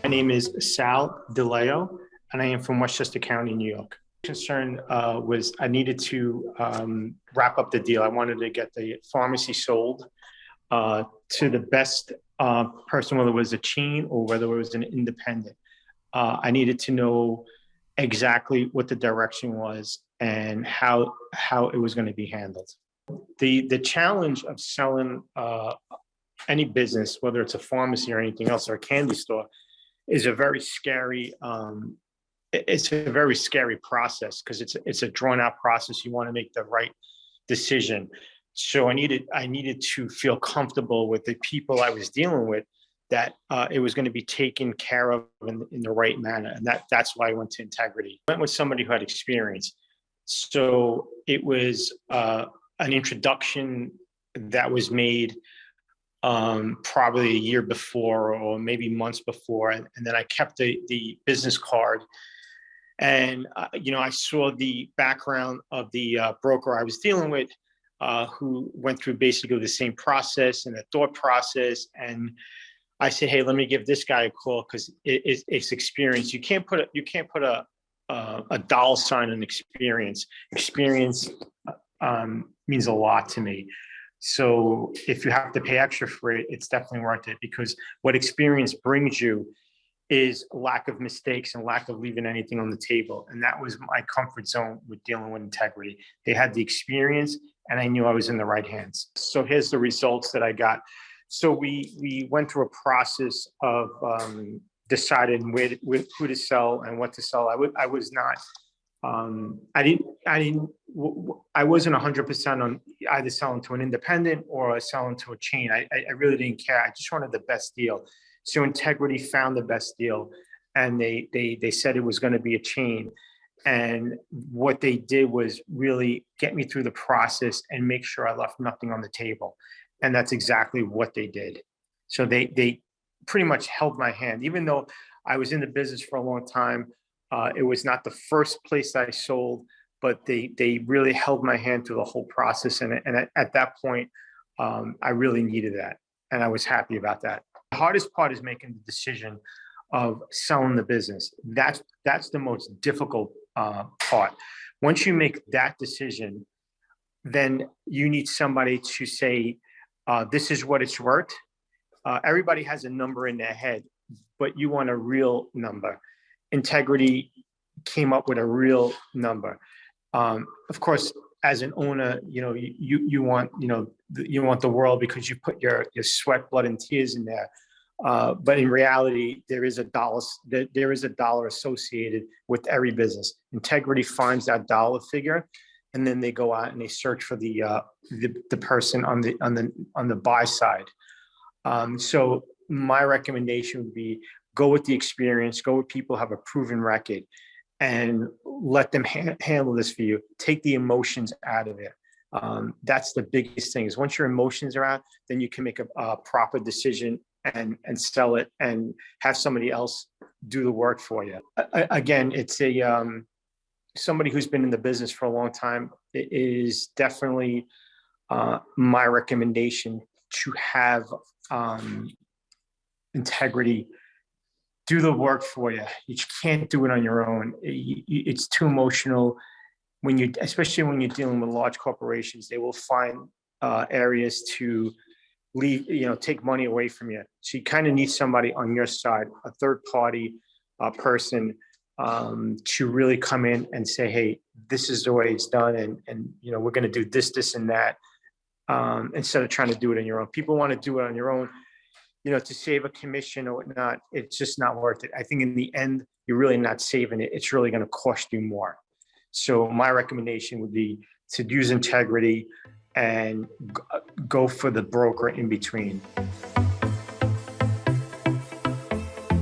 name is Sal DiLeo, and I am from Westchester County, New York. Concern was I needed to wrap up the deal. I wanted to get the pharmacy sold to the best person, whether it was a chain or whether it was an independent. I needed to know exactly what the direction was and how it was going to be handled. The challenge of selling any business, whether it's a pharmacy or anything else or a candy store, is a very scary it's a very scary process because it's a drawn out process. You want to make the right decision. So I needed to feel comfortable with the people I was dealing with, that it was going to be taken care of in the right manner. And that's why I went to integrity. I went with somebody who had experience. So it was an introduction that was made probably a year before or maybe months before. And then I kept the business card. And, I saw the background of the broker I was dealing with, who went through basically the same process and the thought process. And I said, hey, let me give this guy a call because it's experience. You can't put a dollar sign on experience. Experience means a lot to me. So if you have to pay extra for it, it's definitely worth it, because what experience brings you is lack of mistakes and lack of leaving anything on the table. And that was my comfort zone with dealing with integrity. They had the experience and I knew I was in the right hands. So here's the results that I got. So we went through a process of deciding who to sell and what to sell. I wasn't 100% on either selling to an independent or selling to a chain. I really didn't care. I just wanted the best deal. So integrity found the best deal, and they said it was going to be a chain. And what they did was really get me through the process and make sure I left nothing on the table. And that's exactly what they did. So they pretty much held my hand, even though I was in the business for a long time. It was not the first place I sold, but they really held my hand through the whole process. And at that point, I really needed that. And I was happy about that. The hardest part is making the decision of selling the business. That's the most difficult part. Once you make that decision, then you need somebody to say, this is what it's worth. Everybody has a number in their head, but you want a real number. Integrity came up with a real number. Of course, as an owner, you want the world because you put your sweat, blood, and tears in there. But in reality, there is a dollar associated with every business. Integrity finds that dollar figure, and then they go out and they search for the person on the buy side. So my recommendation would be go with the experience, go with people who have a proven record, and let them handle this for you. Take the emotions out of it. That's the biggest thing, is once your emotions are out, then you can make a proper decision and sell it and have somebody else do the work for you. Again, it's somebody who's been in the business for a long time. It is definitely my recommendation to have integrity do the work for you. You can't do it on your own. It's too emotional. Especially when you're dealing with large corporations, they will find areas to take money away from you. So you kind of need somebody on your side, a third party person, to really come in and say, hey, this is the way it's done. And we're going to do this, and that, instead of trying to do it on your own. People want to do it on your own, to save a commission or whatnot. It's just not worth it. I think in the end, you're really not saving it. It's really going to cost you more. So my recommendation would be to use integrity and go for the broker in between.